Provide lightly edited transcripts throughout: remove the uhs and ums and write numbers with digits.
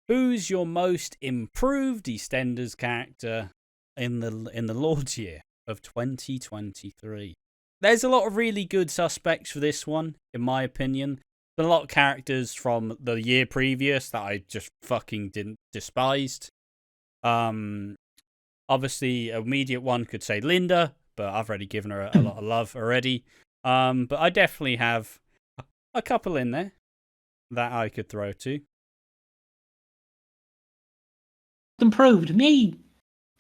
Who's your most improved EastEnders character in the Lord's year of 2023? There's a lot of really good suspects for this one, in my opinion. There's a lot of characters from the year previous that I just fucking despised. Obviously, an immediate one could say Linda, but I've already given her a lot of love already. But I definitely have a couple in there that I could throw to. Improved me.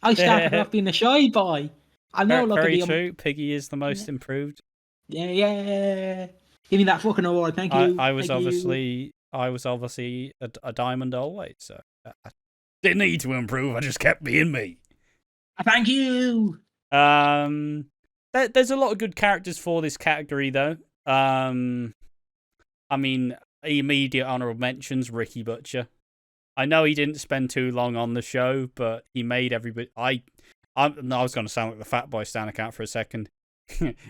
I started off being a shy boy. I know. Very true. Piggy is the most improved. Yeah. Give me that fucking award. Thank you. I was obviously a diamond always, so I didn't need to improve. I just kept being me. Thank you. There's a lot of good characters for this category, though. I mean, immediate honorable mentions: Ricky Butcher. I know he didn't spend too long on the show, but he made everybody. I was going to sound like the Fat Boy Stan account for a second.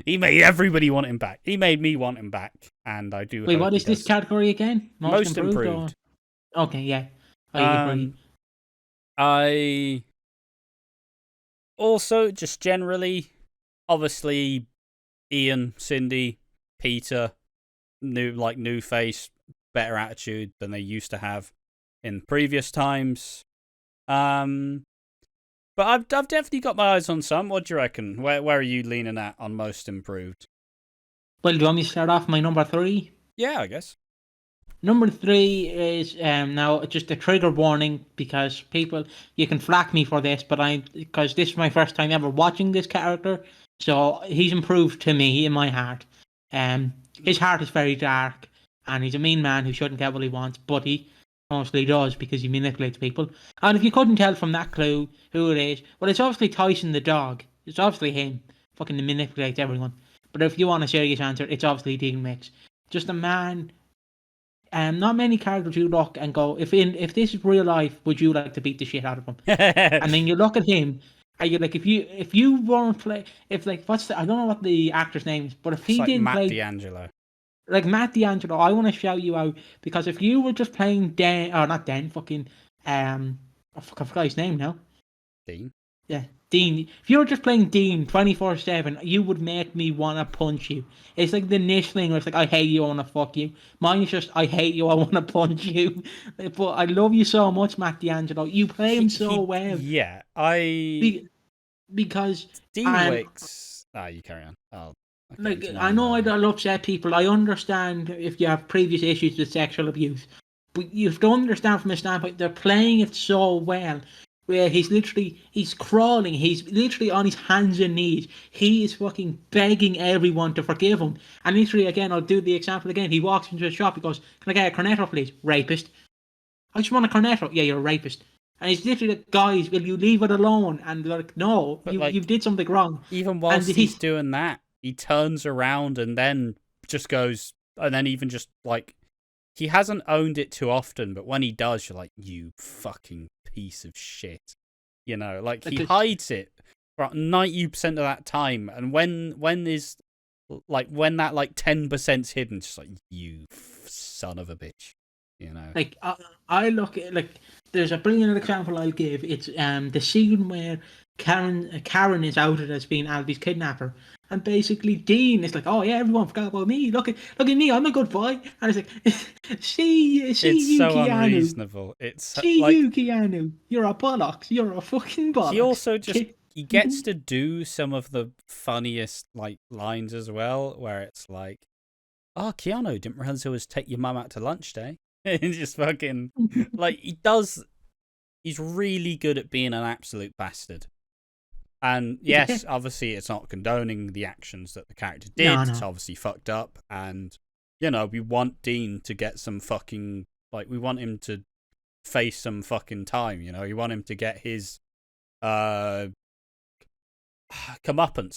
He made everybody want him back. He made me want him back, and I do. Wait, what is this category again? Most improved. Okay, yeah. I also just generally, obviously, Ian, Cindy, Peter, new face, better attitude than they used to have in previous times. But I've definitely got my eyes on some. What do you reckon? Where are you leaning at on most improved? Well, do you want me to start off my number 3? Yeah, I guess. Number 3 is now just a trigger warning, because people, you can flack me for this, because this is my first time ever watching this character, so he's improved to me in my heart. His heart is very dark, and he's a mean man who shouldn't get what he wants, but he mostly does because he manipulates people. And if you couldn't tell from that clue who it is, well, it's obviously Tyson the dog. It's obviously him. Fucking manipulates everyone. But if you want a serious answer, it's obviously Dean Mix. Just a man. Not many characters you look and go, if this is real life, would you like to beat the shit out of him? And then you look at him, and you're like, if you weren't play, if like I don't know what the actor's name is, but if he didn't Matt play D'Angelo. Like Matt D'Angelo, I want to shout you out, because if you were just playing I forgot his name now. Dean. Yeah, Dean. If you were just playing Dean 24/7, you would make me want to punch you. It's like the niche thing where it's like, I hate you, I want to fuck you. Mine is just, I hate you, I want to punch you. But I love you so much, Matt D'Angelo. You play him so well. Yeah, because Dean Wicks. You carry on. I know I'll upset people. I understand if you have previous issues with sexual abuse, but you have to understand from a standpoint, they're playing it so well, where he's crawling, he's literally on his hands and knees, he is fucking begging everyone to forgive him. And literally, again, I'll do the example again, he walks into a shop, he goes, "Can I get a cornetto, please?" Rapist. "I just want a cornetto." "Yeah, you're a rapist." And he's literally like, "Guys, will you leave it alone?" And they're like, "No, you did something wrong." Even whilst he's doing that, he turns around and then just goes, and then even just like, he hasn't owned it too often, but when he does, you're like, you fucking piece of shit. You know, like, he hides it for 90% of that time, and when that like 10%'s hidden, just like, you son of a bitch. You know, like I look at, like, there's a brilliant example I'll give. It's the scene where Karen is outed as being Albie's kidnapper, and basically Dean is like, "Oh yeah, everyone forgot about me. Look at me, I'm a good boy." And it's like, see it's you, so Keanu. Unreasonable. It's you, Keanu. You're a bollocks. You're a fucking bollocks. He also he gets to do some of the funniest like lines as well, where it's like, "Oh, Keanu, didn't realize it was take your mum out to lunch day." And just fucking like, he's really good at being an absolute bastard. And yes, obviously it's not condoning the actions that the character did. No. It's obviously fucked up, and you know, we want Dean to get some fucking, like, we want him to face some fucking time, you know, we want him to get his comeuppance.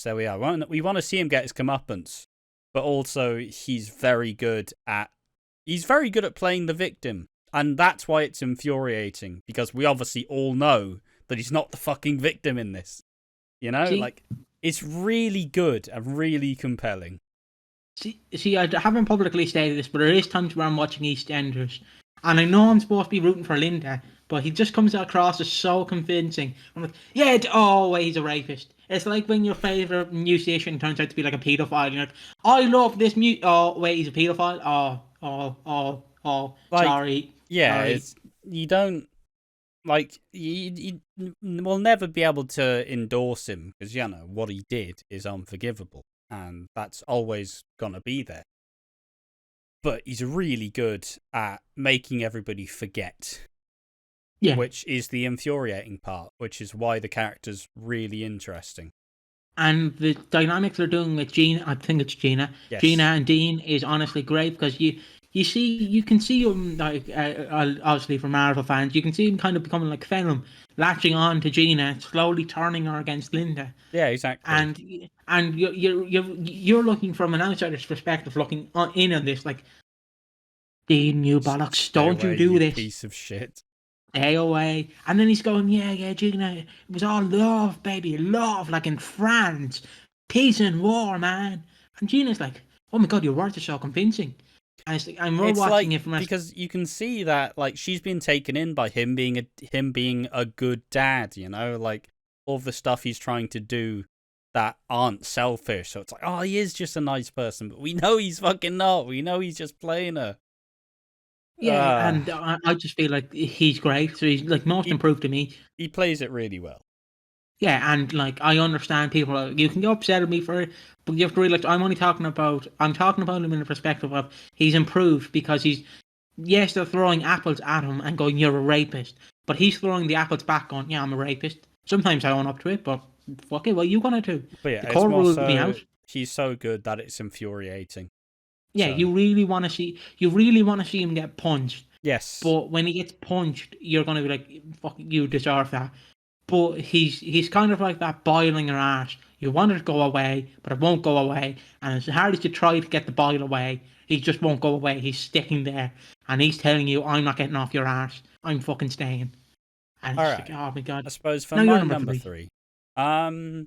There we are. We want to see him get his comeuppance, but also he's very good at playing the victim, and that's why it's infuriating, because we obviously all know that he's not the fucking victim in this. You know, like, it's really good and really compelling. See, I haven't publicly stated this, but there is times where I'm watching EastEnders And I know I'm supposed to be rooting for Linda, but he just comes across as so convincing. I'm like, yeah, oh, wait, he's a rapist. It's like when your favorite musician turns out to be like a pedophile. You're like, I love this Oh, wait, he's a pedophile. Oh, Like, sorry, yeah, sorry. it's you don't like you will never be able to endorse him because what he did is unforgivable, and that's always gonna be there. But he's really good at making everybody forget, Yeah. which is the infuriating part, which is why the character's really interesting. And the dynamics they're doing with Gina, I think it's Gina, Yes. Gina and Dean is honestly great because you can see him like obviously for Marvel fans, you can see him kind of becoming like Venom, latching on to Gina, slowly turning her against Linda. Yeah, exactly. And you're looking from an outsider's perspective, looking in on this like, Dean, you bollocks, Stay don't away, you do this? piece of shit. Stay away. And then he's going, yeah, Gina, it was all love, baby, love, like in France. Peace and war, man. And Gina's like, oh my god, your words are so convincing. And it's like, we're watching it from because you can see that like she's been taken in by him being a good dad, like all of the stuff he's trying to do that aren't selfish. So it's like, oh, he is just a nice person, but we know he's fucking not. We know he's just playing her. Yeah, and I just feel like he's great. So he's like most improved to me. He plays it really well. Yeah, and like I understand people. You can get upset at me for it, but you have to realize I'm talking about him in the perspective of he's improved because yes, they're throwing apples at him and going, you're a rapist, but he's throwing the apples back going, yeah, I'm a rapist. Sometimes I own up to it, but fuck it, what are you gonna do? But yeah, The court ruled me out. He's so good that it's infuriating. Yeah, so. You really want to see him get punched. Yes. But when he gets punched, you're gonna be like, fuck, you deserve that. But he's kind of like that boil in your arse. You want it to go away, but it won't go away. And as hard as you try to get the boil away, he just won't go away. He's sticking there. And he's telling you, I'm not getting off your arse. I'm fucking staying. And it's like, oh my god. I suppose for my number three. My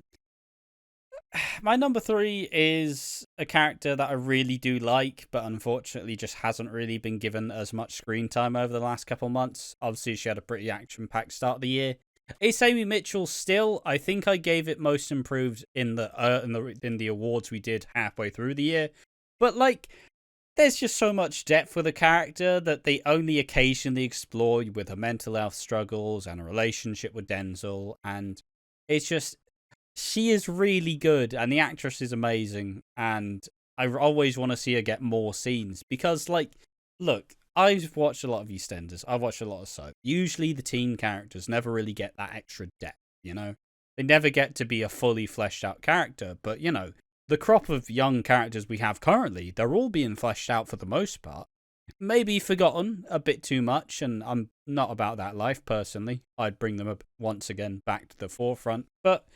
number three is a character that I really do like, but unfortunately just hasn't really been given as much screen time over the last couple months. Obviously, she had a pretty action-packed start of the year. It's Amy Mitchell still. I think I gave it most improved in the awards we did halfway through the year. But like, there's just so much depth with a character that they only occasionally explore with her mental health struggles and a relationship with Denzel, and it's just she is really good, and the actress is amazing, and I always want to see her get more scenes because, like, look. I've watched a lot of EastEnders. I've watched a lot of soap. Usually the teen characters never really get that extra depth, They never get to be a fully fleshed out character, but, the crop of young characters we have currently, they're all being fleshed out for the most part. Maybe forgotten a bit too much, and I'm not about that life personally. I'd bring them up once again back to the forefront. But,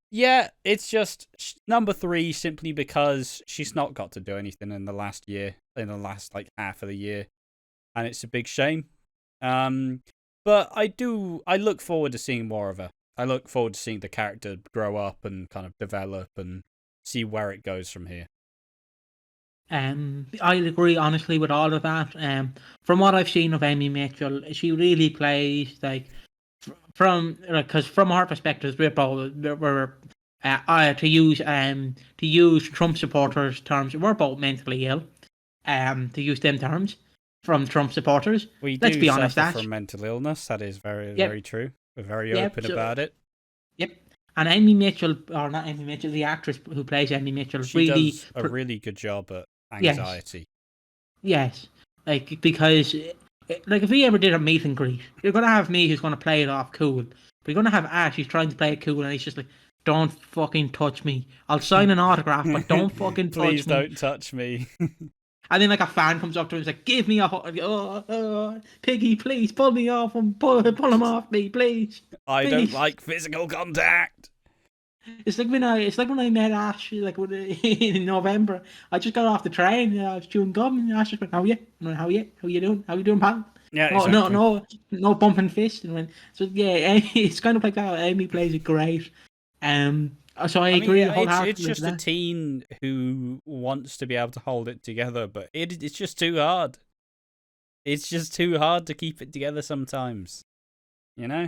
yeah, it's just number three simply because she's not got to do anything in the last, half of the year. And it's a big shame. But I look forward to seeing more of her. I look forward to seeing the character grow up and kind of develop and see where it goes from here. I agree honestly with all of that. From what I've seen of Amy Mitchell, she really plays like because from our perspectives, we're to use Trump supporters' terms, we're both mentally ill. To use them terms. From Trump supporters. Let's be honest, suffer from mental illness. That is very, very true. We're very open about it. Yep. And Amy Mitchell, or not Amy Mitchell, the actress who plays Amy Mitchell, she does a really good job at anxiety. Yes. Like, because, like, if we ever did a meet and greet, you're going to have me who's going to play it off cool. But you're going to have Ash who's trying to play it cool, and he's just like, don't fucking touch me. I'll sign an autograph, but don't fucking touch me. Please don't touch me. And then, like, a fan comes up to him and is like, give me a hug. Piggy, please, pull me off him. Pull him off me, please. I don't like physical contact. It's like when I met Ash, like, in November. I just got off the train, I was chewing gum, and Ash just went, how are you? How are you doing? How are you doing, pal? Yeah, exactly. No bumping fist. And it's kind of like that. Amy plays it great. So I agree wholeheartedly. It's just a teen who wants to be able to hold it together, but it's just too hard. It's just too hard to keep it together sometimes. You know?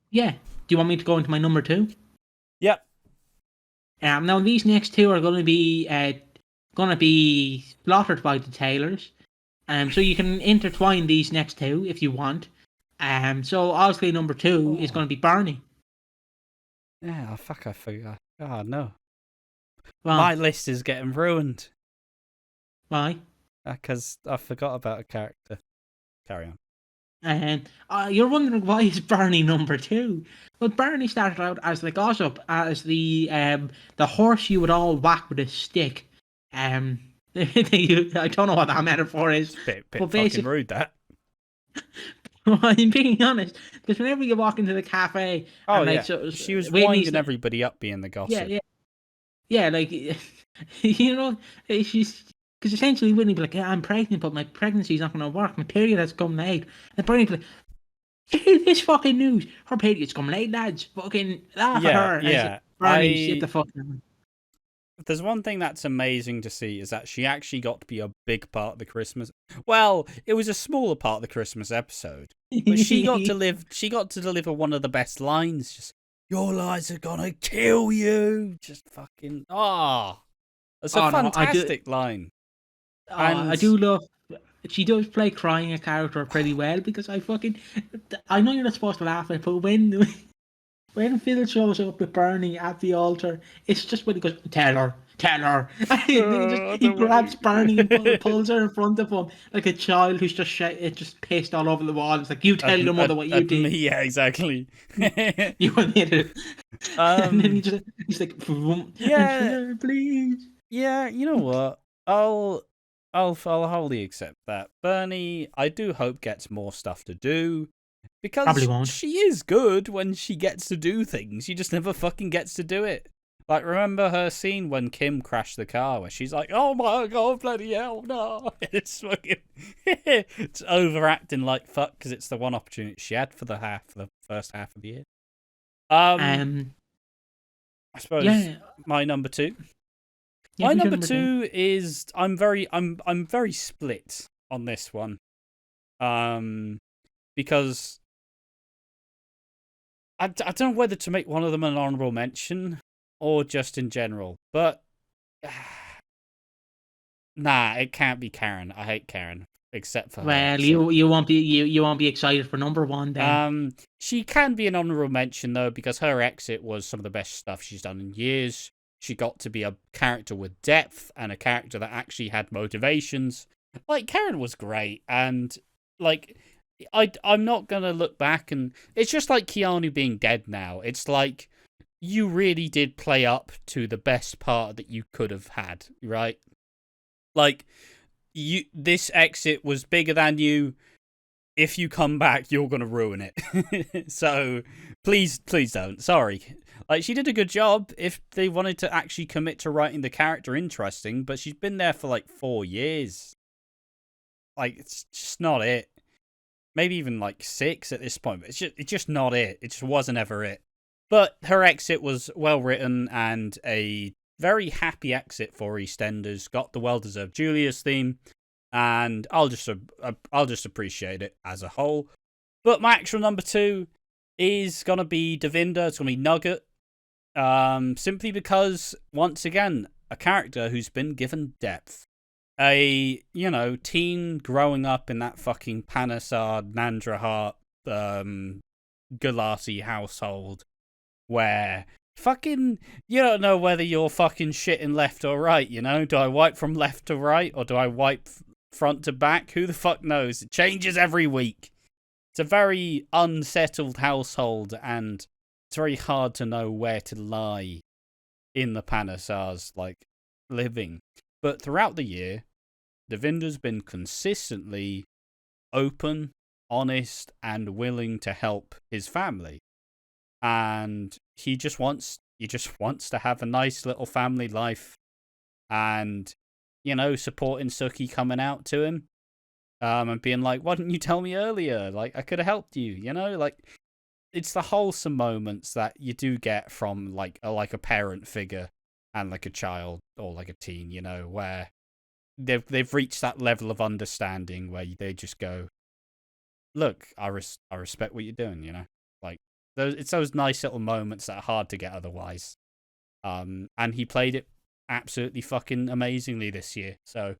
Yeah. Do you want me to go into my number 2? Yep. Now these next two are going to be slaughtered by the Taylors. So you can intertwine these next two if you want. So obviously number 2 is going to be Barney. Yeah, fuck, I forgot. Oh, no. Well, my list is getting ruined. Why? Because I forgot about a character. Carry on. And you're wondering why is Barney number 2? Well, Barney started out as the gossip, as the horse you would all whack with a stick. I don't know what that metaphor is. Bit fucking rude, that. I'm being honest, because whenever you walk into the cafe, she was winding everybody up being the gossip. Yeah, like she's because essentially Whitney be like, yeah, I'm pregnant, but my pregnancy's not going to work. My period has come late, and Barney be like, hear this fucking news. Her period's come late, lads. Fucking laugh at her. Yeah, Barney, sit the fuck down. If there's one thing that's amazing to see is that she actually got to be a big part of the Christmas. Well, it was a smaller part of the Christmas episode, but she got to live. She got to deliver one of the best lines. Just, your lies are gonna kill you. Just fucking it's a fantastic line. I do love. She does play crying a character pretty well because I know you're not supposed to laugh at it, but when Phil shows up with Barney at the altar, it's just when he goes, tell her. He grabs Barney and pulls her in front of him like a child who's just pissed all over the wall. It's like, you tell your mother what you did. Yeah, exactly. You admit it. And then he's like, yeah, please. Yeah, you know what? I'll wholly accept that. Bernie, I do hope gets more stuff to do. Because she is good when she gets to do things. She just never fucking gets to do it. Like, remember her scene when Kim crashed the car where she's like, oh my god, bloody hell, no. It's fucking... it's overacting like fuck because it's the one opportunity she had for the first half of the year. I suppose my number 2. My number 2 is... I'm very split on this one. Because... I don't know whether to make one of them an honourable mention or just in general, but nah, it can't be Karen. I hate Karen, except for her. Well, you won't be excited for number 1 then. She can be an honourable mention though because her exit was some of the best stuff she's done in years. She got to be a character with depth and a character that actually had motivations. Like Karen was great, and like. I'm not going to look back and... It's just like Keanu being dead now. It's like, you really did play up to the best part that you could have had, right? Like, this exit was bigger than you. If you come back, you're going to ruin it. So, please don't. Sorry. Like, she did a good job if they wanted to actually commit to writing the character interesting, but she's been there for like 4 years. Like, it's just not it. Maybe even like 6 at this point. But it's just not it. It just wasn't ever it. But her exit was well written and a very happy exit for EastEnders. Got the well-deserved Julius theme, and I'll just appreciate it as a whole. But my actual number 2 is gonna be Davinder. It's gonna be Nugget. Simply because once again, a character who's been given depth. A, teen growing up in that fucking Panesar, Nandrahart, Galati household where fucking, you don't know whether you're fucking shitting left or right, Do I wipe from left to right or do I wipe front to back? Who the fuck knows? It changes every week. It's a very unsettled household and it's very hard to know where to lie in the Panesar's, living. But throughout the year, Davinder's been consistently open, honest, and willing to help his family. And he just wants to have a nice little family life and, supporting Suki coming out to him. And being like, why didn't you tell me earlier? Like, I could have helped you, it's the wholesome moments that you do get from like a parent figure and like a child or like a teen, where they've reached that level of understanding where they just go, look, I respect what you're doing, you know, like it's those nice little moments that are hard to get otherwise. And he played it absolutely fucking amazingly this year. So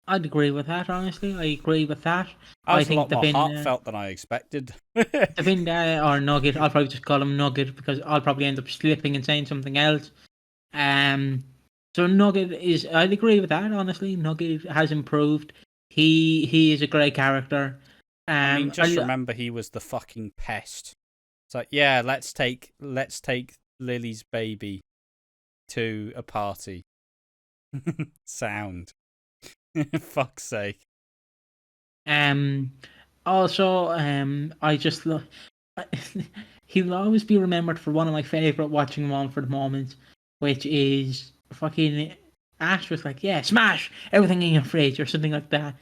I'd agree with that. Honestly, I agree with that. I was think a lot more heartfelt than I expected. Davinda or Nugget, I'll probably just call him Nugget because I'll probably end up slipping and saying something else. So Nugget is, I'd agree with that. Honestly, Nugget has improved. He is a great character. I mean, just remember he was the fucking pest. It's like, yeah, let's take Lily's baby to a party. Sound. Fuck's sake. Also, I just love. He'll always be remembered for one of my favorite Watching Walford moments, which is fucking Ash was like, "Yeah, smash everything in your fridge" or something like that,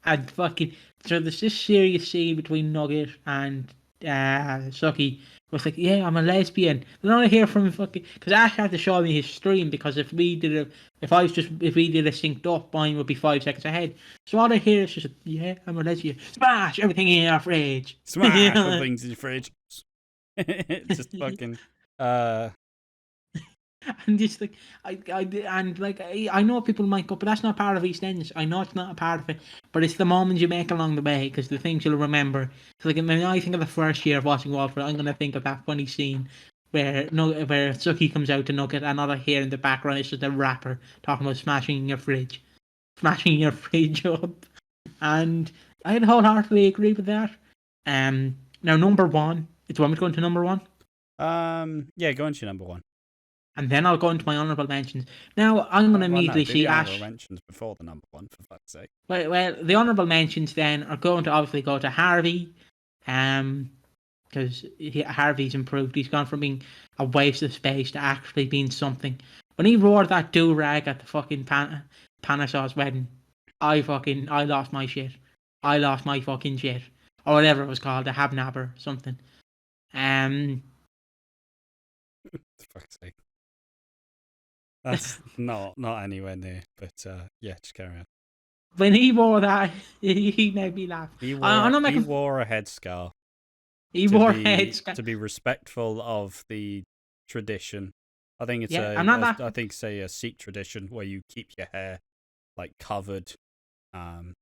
and fucking so there's this serious scene between Nugget and Suki. Was like, "Yeah, I'm a lesbian." Then I hear from fucking because Ash had to show me his stream because if we did a synced up, mine would be 5 seconds ahead. So all I hear is just, "Yeah, I'm a lesbian. Smash everything in your fridge. Smash everything in your fridge." Just fucking. And just like I know people might go, but that's not part of EastEnders. I know it's not a part of it, but it's the moments you make along the way because the things you'll remember. So like when I think of the first year of watching Walford, I'm gonna think of that funny scene where Suki comes out to Nugget, and all I hear in the background is just a rapper talking about smashing your fridge up, and I'd wholeheartedly agree with that. Now number one. Do you want me to go into number one? Yeah, go into number one. And then I'll go into my honourable mentions. Now, I'm going to immediately see Ash. Honourable mentions before the number one, for fuck's sake. Well, the honourable mentions then are going to obviously go to Harvey, because Harvey's improved. He's gone from being a waste of space to actually being something. When he wore that do-rag at the fucking Panasaw's wedding, I lost my shit. I lost my fucking shit. Or whatever it was called, a habnabber, something. For fuck's sake. That's not anywhere near, but yeah, just carry on. When he wore that, he made me laugh. He wore a headscarf. To be respectful of the tradition. I think it's I think say a Sikh tradition where you keep your hair like covered. And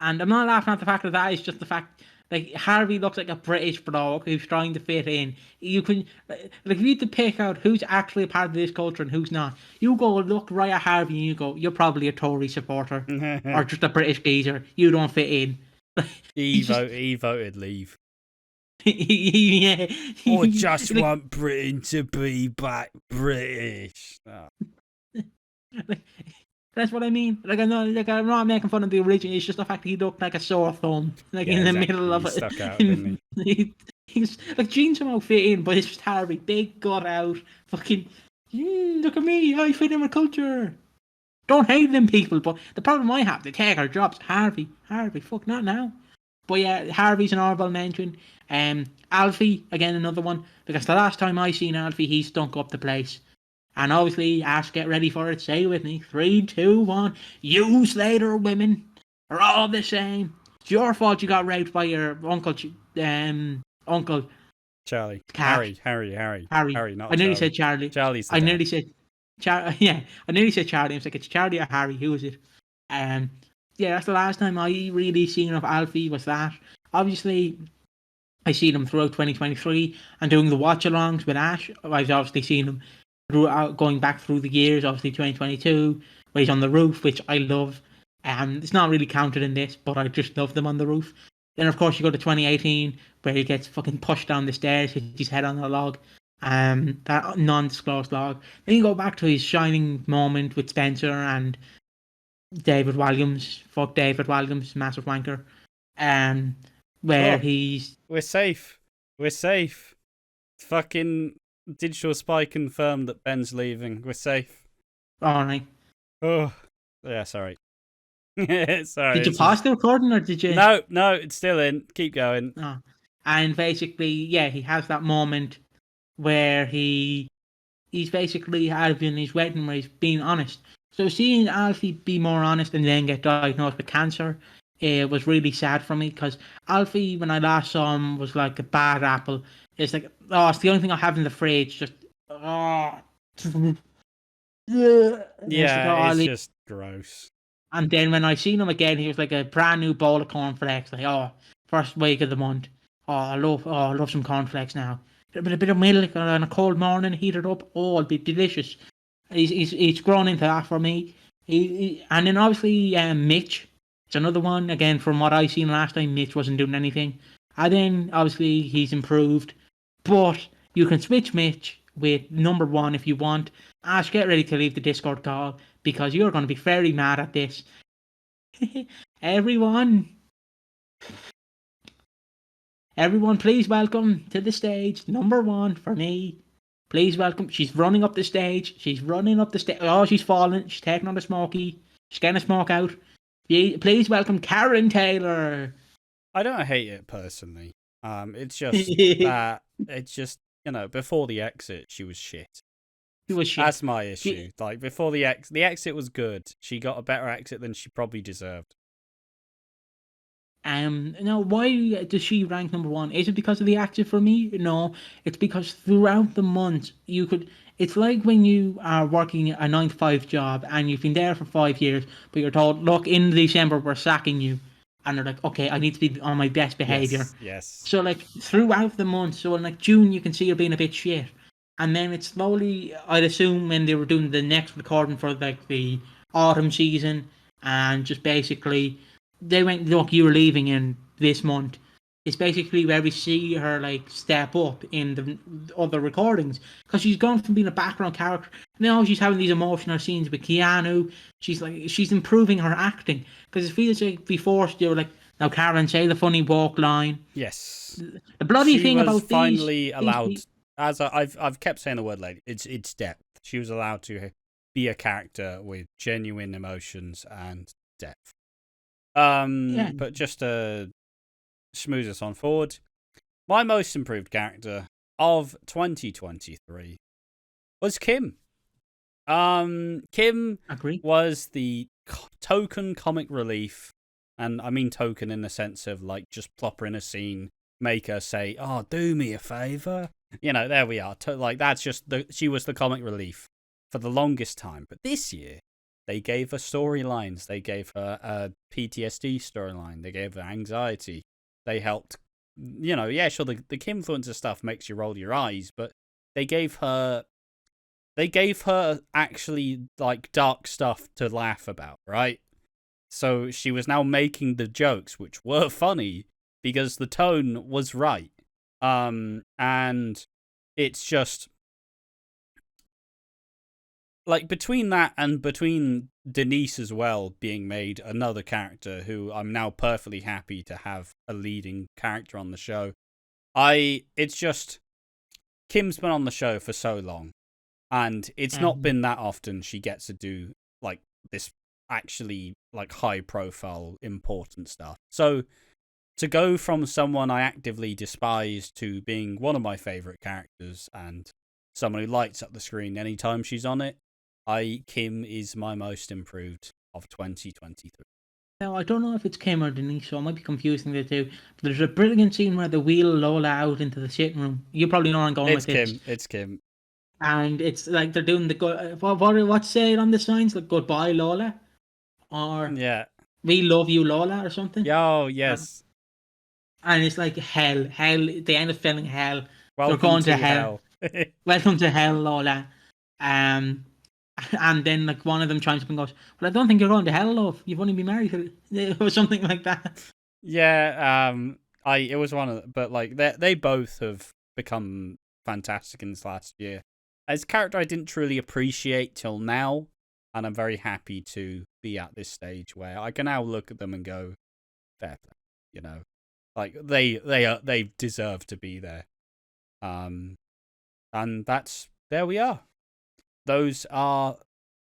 I'm not laughing at the fact that is just the fact. Like, Harvey looks like a British bloke who's trying to fit in. You can, like, if you had to pick out who's actually a part of this culture and who's not, you go look right at Harvey and you go, you're probably a Tory supporter or just a British geezer. You don't fit in. He voted leave. Yeah. I just want Britain to be back British. Oh. That's what I mean. Like I'm not making fun of the original. It's just the fact that he looked like a sore thumb, in the middle of it. Stuck out, didn't he? He's like jeans somehow fit in, but it's just Harvey, big gut out, fucking. Look at me, I fit in with culture. Don't hate them people, but the problem I have, they take our jobs. Harvey, fuck not now. But yeah, Harvey's an honourable mention. Alfie again, another one because the last time I seen Alfie, he stunk up the place. And obviously, Ash, get ready for it. Say it with me. 3, 2, 1. You Slater women are all the same. It's your fault you got raped by your uncle. Charlie. Cat. Harry. Not I nearly said Charlie. Charlie's the I dad. nearly said yeah. I nearly said Charlie. I was like, it's Charlie or Harry. Who is it? Yeah, that's the last time I really seen of Alfie was that. Obviously, I seen him throughout 2023 and doing the watch-alongs with Ash. I've obviously seen him going back through the years, obviously 2022, where he's on the roof, which I love. It's not really counted in this, but I just love them on the roof. Then, of course, you go to 2018, where he gets fucking pushed down the stairs, hits his head on the log, that non-disclosed log. Then you go back to his shining moment with Spencer and David Williams. Fuck David Williams, massive wanker. Where he's... We're safe. Fucking... Digital Spy confirmed that Ben's leaving. We're safe. Alright. Oh, yeah, sorry. Sorry. Did you pause the recording or did you? No, it's still in. Keep going. Oh. And basically, yeah, he has that moment where he's basically having his wedding where he's being honest. So seeing Alfie be more honest and then get diagnosed with cancer, was really sad for me because Alfie, when I last saw him, was like a bad apple. It's like, oh, it's the only thing I have in the fridge. Just, oh. It's like, Yeah, oh, it's just gross. and then when I seen him again, he was like a brand new bowl of cornflakes. Like, oh, first week of the month. I love some cornflakes now. A bit of milk on a cold morning, heat it up. Oh, it'll be delicious. He's grown into that for me. And then obviously Mitch. It's another one. Again, from what I seen last time, Mitch wasn't doing anything. And then obviously he's improved. But you can switch Mitch with number 1 if you want. Ash, get ready to leave the Discord call because you're going to be very mad at this. Everyone, please welcome to the stage number 1 for me. Please welcome. She's running up the stage. Oh, she's falling. She's taking on the smoky. She's getting a smoke out. Please welcome Karen Taylor. I don't hate it personally. It's just that it's just, before the exit, she was shit. She was shit. That's my issue. Like before the exit was good. She got a better exit than she probably deserved. Now, why does she rank number 1? Is it because of the exit for me? No, it's because throughout the month it's like when you are working a 9-to-5 job and you've been there for 5 years, but you're told, look, in December we're sacking you, and they're like, okay, I need to be on my best behavior. Yes. So like throughout the month, so in like June you can see her being a bit shit, and then it's slowly, I'd assume, when they were doing the next recording for like the autumn season, and just basically they went, look, you're leaving in this month. It's basically where we see her like step up in the other recordings, because she's gone from being a background character. Now she's having these emotional scenes with Keanu. She's improving her acting, because it feels like before they were like, now Karen, say the funny walk line. Yes. The bloody she thing was about finally allowed, as I've kept saying the word lately, it's depth. She was allowed to be a character with genuine emotions and depth. But just to schmooze us on forward, my most improved character of 2023 was Kim. Kim was the token comic relief, and I mean token in the sense of like just plop her in a scene, make her say, "Oh, do me a favor." There we are. That's just she was the comic relief for the longest time. But this year, they gave her storylines. They gave her a PTSD storyline. They gave her anxiety. They helped, sure, the Kimfluencer stuff makes you roll your eyes, but they gave her actually like dark stuff to laugh about, right? So she was now making the jokes, which were funny because the tone was right. And it's just like between that and between Denise as well being made another character who I'm now perfectly happy to have a leading character on the show. It's just Kim's been on the show for so long, and it's not been that often she gets to do like this actually like high profile important stuff. So to go from someone I actively despise to being one of my favorite characters and someone who lights up the screen anytime she's on it, Kim is my most improved of 2023. Now, I don't know if it's Kim or Denise, so I might be confusing the two. But there's a brilliant scene where they wheel Lola out into the sitting room. You probably know where I'm going with this. It's Kim. And it's like they're doing the what's say it on the signs, like "Goodbye, Lola," or "We love you, Lola," or something. Oh yes. And it's like hell. They end up filming hell. Welcome they're going to hell. Welcome to hell, Lola. And then like one of them chimes up and goes, "Well, I don't think you're going to hell, love. You've only been married," or something like that. Yeah. It was one of, but like they both have become fantastic in this last year. As a character I didn't truly appreciate till now, and I'm very happy to be at this stage where I can now look at them and go, fair play, like they deserve to be there. And there we are. Those are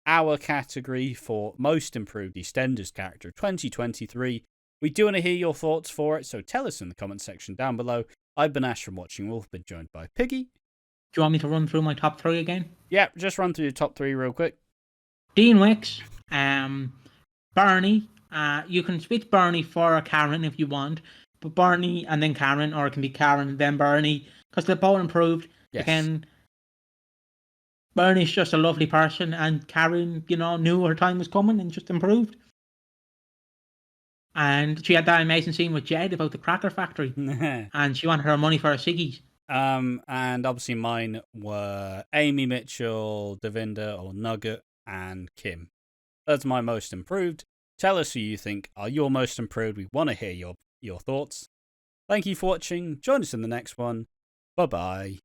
our category for most improved Eastenders character 2023. We do want to hear your thoughts for it, so tell us in the comment section down below. I've been Ash from Watching Wolf, been joined by Piggy. Do you want me to run through my top 3 again? Yeah, just run through your top 3 real quick. Dean Wicks, Barney. You can switch Barney for Karen if you want, but Barney and then Karen, or it can be Karen and then Barney, because they're both improved. Yes. Again, Barney's just a lovely person, and Karen, knew her time was coming and just improved. And she had that amazing scene with Jed about the cracker factory, and she wanted her money for her ciggies. And obviously mine were Amy, Mitchell, Devinda or Nugget, and Kim. That's my most improved. Tell us who you think are your most improved. We want to hear your thoughts. Thank you for watching. Join us in the next one. Bye-bye.